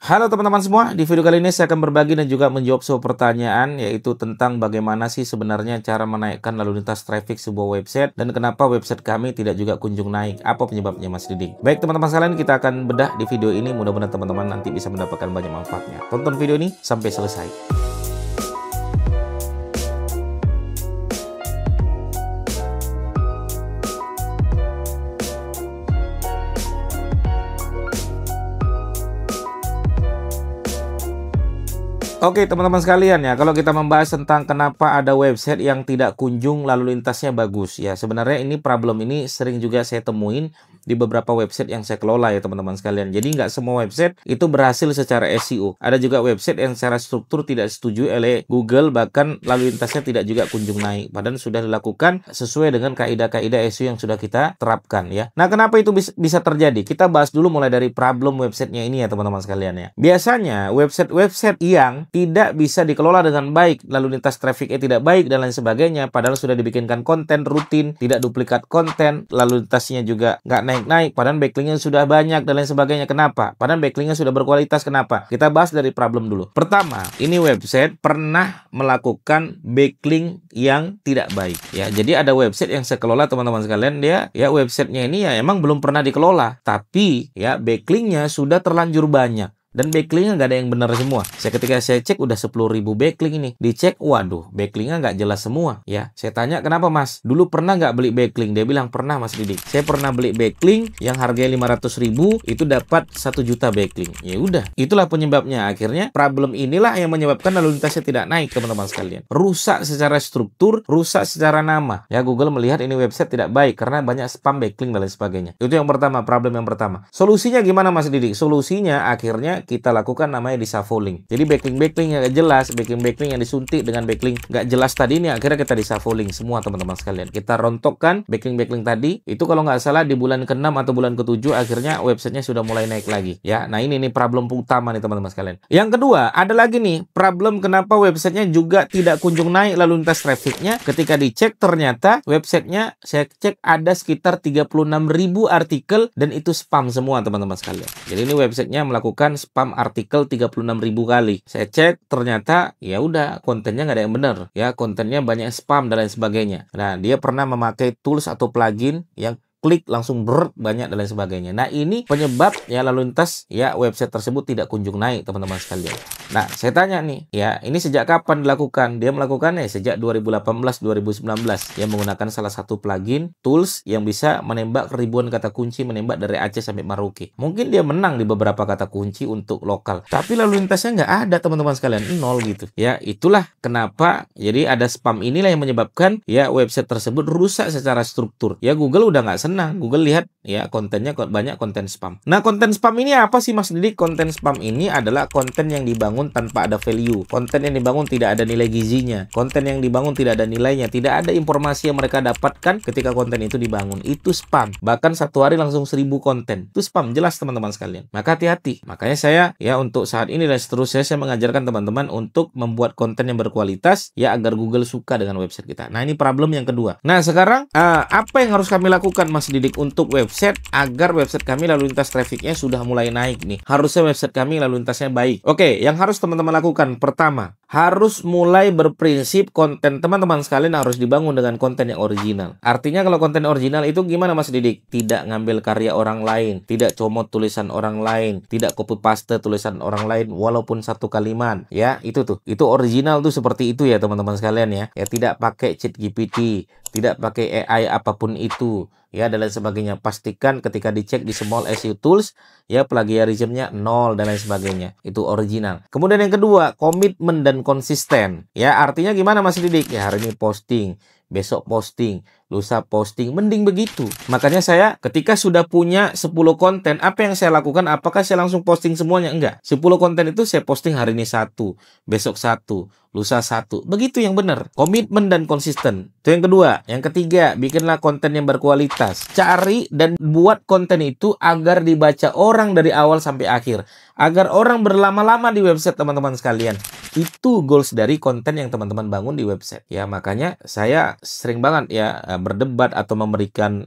Halo teman-teman semua, di video kali ini saya akan berbagi dan juga menjawab sebuah pertanyaan, yaitu tentang bagaimana sih sebenarnya cara menaikkan lalu lintas traffic sebuah website dan kenapa website kami tidak juga kunjung naik, apa penyebabnya Mas Didik. Baik teman-teman sekalian, kita akan bedah di video ini, mudah-mudahan teman-teman nanti bisa mendapatkan banyak manfaatnya. Tonton video ini sampai selesai. Oke teman-teman sekalian ya, kalau kita membahas tentang kenapa ada website yang tidak kunjung lalu lintasnya bagus ya, sebenarnya ini problem ini sering juga saya temuin di beberapa website yang saya kelola ya teman-teman sekalian. Jadi nggak semua website itu berhasil secara SEO. Ada juga website yang secara struktur tidak setuju oleh Google, bahkan lalu lintasnya tidak juga kunjung naik, padahal sudah dilakukan sesuai dengan kaidah-kaidah SEO yang sudah kita terapkan ya. Nah, kenapa itu bisa terjadi? Kita bahas dulu mulai dari problem websitenya ini ya teman-teman sekalian ya. Biasanya website yang tidak bisa dikelola dengan baik, lalu lintas trafficnya tidak baik dan lain sebagainya, padahal sudah dibikinkan konten rutin, tidak duplikat konten, lalu lintasnya juga nggak naik-naik, padahal backlinknya sudah banyak dan lain sebagainya. Kenapa? Padahal backlinknya sudah berkualitas. Kenapa? Kita bahas dari problem dulu. Pertama, ini website pernah melakukan backlink yang tidak baik ya. Jadi ada website yang saya kelola teman-teman sekalian, dia ya websitenya ini ya emang belum pernah dikelola, tapi ya backlinknya sudah terlanjur banyak. Dan backlinknya nggak ada yang benar semua. Ketika saya cek udah 10.000 backlink ini. Dicek, waduh, backlinknya nggak jelas semua. Ya, saya tanya kenapa mas? Dulu pernah nggak beli backlink? Dia bilang pernah mas Didik. Saya pernah beli backlink yang harganya 500.000 itu dapat 1 juta backlink. Ya udah, itulah penyebabnya. Akhirnya problem inilah yang menyebabkan lalu lintasnya tidak naik teman-teman sekalian. Rusak secara struktur, rusak secara nama. Ya, Google melihat ini website tidak baik karena banyak spam backlink dan lain sebagainya. Itu yang pertama, problem yang pertama. Solusinya gimana mas Didik? Solusinya akhirnya kita lakukan namanya desafoling. Jadi backlink yang nggak jelas, backlink yang disuntik dengan backlink nggak jelas tadi ini, akhirnya kita desafoling semua teman-teman sekalian. Kita rontokkan backlink tadi. Itu kalau nggak salah di bulan ke-6 atau bulan ke-7 akhirnya websitenya sudah mulai naik lagi. Ya, nah ini nih problem utama nih teman-teman sekalian. Yang kedua, ada lagi nih problem kenapa websitenya juga tidak kunjung naik lalu lintas trafficnya. Ketika dicek ternyata websitenya saya cek ada sekitar 36.000 artikel dan itu spam semua teman-teman sekalian. Jadi ini websitenya melakukan spam artikel 36.000 kali. Saya cek ternyata ya udah kontennya nggak ada yang benar ya, kontennya banyak spam dan lain sebagainya. Nah, dia pernah memakai tools atau plugin yang klik langsung banyak dan lain sebagainya. Nah, ini penyebab ya lalu lintas ya website tersebut tidak kunjung naik teman-teman sekalian. Nah, saya tanya nih ya, ini sejak kapan dilakukan? Dia melakukannya sejak 2018-2019 yang menggunakan salah satu plugin tools yang bisa menembak ribuan kata kunci, menembak dari Aceh sampai Merauke. Mungkin dia menang di beberapa kata kunci untuk lokal, tapi lalu lintasnya nggak ada teman-teman sekalian, nol gitu. Ya, itulah kenapa jadi ada spam inilah yang menyebabkan ya website tersebut rusak secara struktur. Ya, Google udah nggak senang. Google lihat ya kontennya banyak konten spam. Nah, konten spam ini apa sih Mas Didik? Konten spam ini adalah konten yang dibangun tanpa ada value. Konten yang dibangun tidak ada nilai gizinya. Konten yang dibangun tidak ada nilainya. Tidak ada informasi yang mereka dapatkan ketika konten itu dibangun. Itu spam. Bahkan satu hari langsung 1.000 konten. Itu spam, jelas teman-teman sekalian. Maka hati-hati. Makanya saya ya untuk saat ini dan seterusnya saya mengajarkan teman-teman untuk membuat konten yang berkualitas ya agar Google suka dengan website kita. Nah, ini problem yang kedua. Nah, sekarang apa yang harus kami lakukan Mas Didik untuk website agar website kami lalu lintas trafficnya sudah mulai naik nih? Harusnya website kami lalu lintasnya baik. Oke, yang harus teman-teman lakukan pertama, harus mulai berprinsip konten teman-teman sekalian harus dibangun dengan konten yang original. Artinya kalau konten original itu gimana Mas Didik? Tidak ngambil karya orang lain, tidak comot tulisan orang lain, tidak copy paste tulisan orang lain walaupun satu kalimat. Ya, itu original tuh seperti itu ya teman-teman sekalian ya. Ya, tidak pakai ChatGPT, tidak pakai AI apapun itu ya dan lain sebagainya. Pastikan ketika dicek di small SEO tools ya plagiarismnya 0 dan lain sebagainya. Itu original. Kemudian yang kedua, komitmen dan konsisten. Ya, artinya gimana Mas Didik? Ya, hari ini posting, besok posting, lusa posting, mending begitu. Makanya saya ketika sudah punya 10 konten, apa yang saya lakukan? Apakah saya langsung posting semuanya? Enggak. 10 konten itu saya posting hari ini 1, besok 1, lusa 1. Begitu yang benar. Komitmen dan konsisten. Itu yang kedua. Yang ketiga, bikinlah konten yang berkualitas. Cari dan buat konten itu agar dibaca orang dari awal sampai akhir. Agar orang berlama-lama di website teman-teman sekalian. Itu goals dari konten yang teman-teman bangun di website. Ya, makanya saya sering banget ya berdebat atau memberikan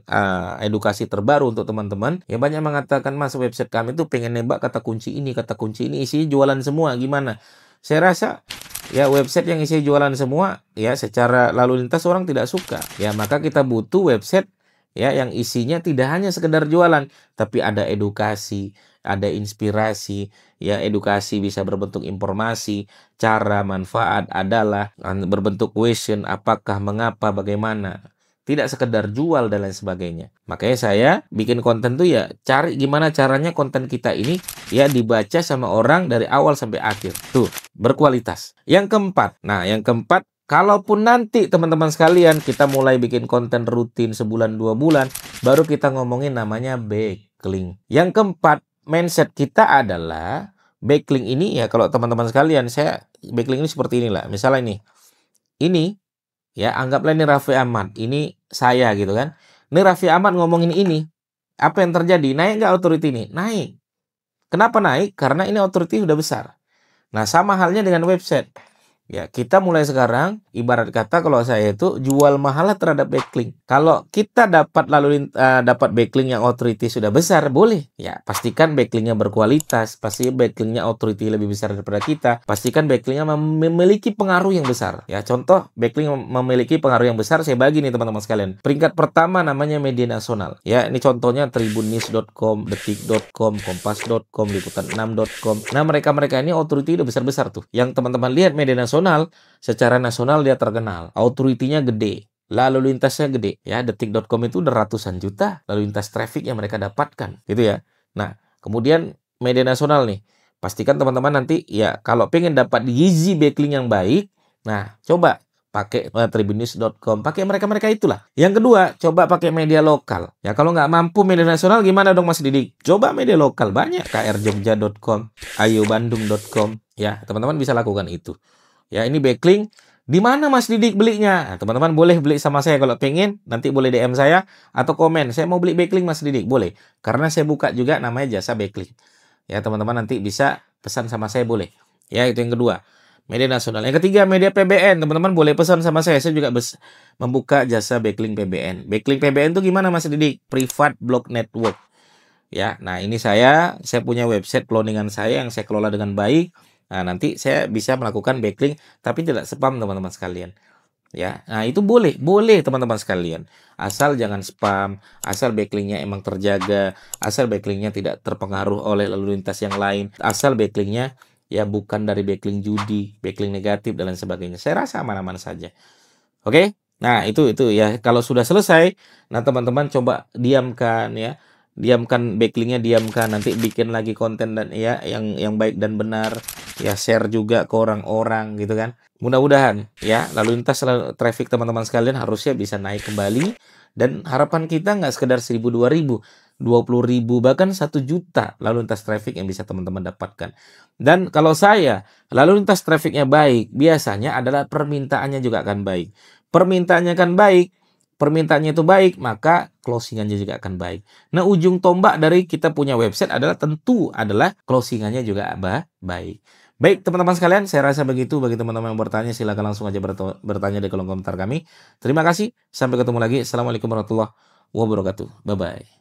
edukasi terbaru untuk teman-teman. Ya, banyak mengatakan, Mas, website kami tuh pengen nembak kata kunci ini, isinya jualan semua, gimana? Saya rasa ya website yang isi jualan semua ya secara lalu lintas orang tidak suka. Ya, maka kita butuh website ya yang isinya tidak hanya sekedar jualan, tapi ada edukasi, ada inspirasi. Ya, edukasi bisa berbentuk informasi, cara, manfaat adalah berbentuk question, apakah, mengapa, bagaimana. Tidak sekedar jual dan lain sebagainya. Makanya saya bikin konten tuh ya cari gimana caranya konten kita ini ya dibaca sama orang dari awal sampai akhir. Tuh, berkualitas. Yang keempat. Nah, yang keempat, kalaupun nanti teman-teman sekalian kita mulai bikin konten rutin sebulan 2 bulan, baru kita ngomongin namanya backlink. Yang keempat, mindset kita adalah backlink ini ya kalau teman-teman sekalian, saya backlink ini seperti inilah. Misalnya ini ya anggaplah ini Raffi Ahmad, ini saya gitu kan. Ini Raffi Ahmad ngomongin ini, apa yang terjadi? Naik nggak authority ini? Naik. Kenapa naik? Karena ini authority udah besar. Nah, sama halnya dengan website. Ya, kita mulai sekarang, ibarat kata kalau saya itu jual mahal terhadap backlink. Kalau kita dapat dapat backlink yang authority sudah besar, boleh. Ya, pastikan backlinknya berkualitas, pasti backlinknya authority lebih besar daripada kita. Pastikan backlinknya memiliki pengaruh yang besar. Ya, contoh backlink memiliki pengaruh yang besar, saya bagi nih teman-teman sekalian. Peringkat pertama namanya media nasional. Ya, ini contohnya tribunnews.com, detik.com, kompas.com, liputan6.com. Nah, mereka-mereka ini authority udah besar-besar tuh. Yang teman-teman lihat media nasional, secara nasional dia terkenal, authority-nya gede, lalu lintasnya gede. Ya, detik.com itu udah ratusan juta lalu lintas traffic yang mereka dapatkan, gitu ya. Nah, kemudian media nasional nih, pastikan teman-teman nanti ya kalau pengen dapat easy backlink yang baik, nah coba pakai tribunnews.com, pakai mereka-mereka itulah. Yang kedua, coba pakai media lokal. Ya, kalau nggak mampu media nasional gimana dong Mas Didik? Coba media lokal, banyak, krjogja.com, ayobandung.com. Ya, teman-teman bisa lakukan itu. Ya, ini backlink. Di mana Mas Didik belinya? Nah, teman-teman boleh beli sama saya kalau pengen. Nanti boleh DM saya atau komen. Saya mau beli backlink Mas Didik. Boleh. Karena saya buka juga namanya jasa backlink. Ya, teman-teman nanti bisa pesan sama saya, boleh. Ya, itu yang kedua. Media nasional. Yang ketiga, media PBN. Teman-teman boleh pesan sama saya. Saya juga membuka jasa backlink PBN. Backlink PBN itu gimana Mas Didik? Privat Blog Network. Ya, nah ini saya punya website cloningan saya yang saya kelola dengan baik. Nah, nanti saya bisa melakukan backlink tapi tidak spam teman-teman sekalian. Ya, nah itu boleh teman-teman sekalian. Asal jangan spam, asal backlinknya emang terjaga, asal backlinknya tidak terpengaruh oleh lalu lintas yang lain, asal backlinknya ya bukan dari backlink judi, backlink negatif dan lain sebagainya. Saya rasa aman-aman saja. Oke? Nah, itu ya. Kalau sudah selesai, nah teman-teman coba diamkan ya. Diamkan backlinknya, diamkan, nanti bikin lagi konten dan ya yang baik dan benar. Ya, share juga ke orang-orang gitu kan. Mudah-mudahan ya lalu lintas traffic teman-teman sekalian harusnya bisa naik kembali, dan harapan kita nggak sekedar 1.000, 2.000, 20.000 bahkan 1 juta lalu lintas traffic yang bisa teman-teman dapatkan. Dan kalau saya lalu lintas trafficnya baik, biasanya adalah permintaannya juga akan baik. Permintaannya akan baik, permintaannya itu baik, maka closingannya juga akan baik. Nah, ujung tombak dari kita punya website adalah tentu adalah closingannya juga baik. Baik, teman-teman sekalian, saya rasa begitu. Bagi teman-teman yang bertanya, silakan langsung aja bertanya di kolom komentar kami. Terima kasih, sampai ketemu lagi. Assalamualaikum warahmatullahi wabarakatuh. Bye-bye.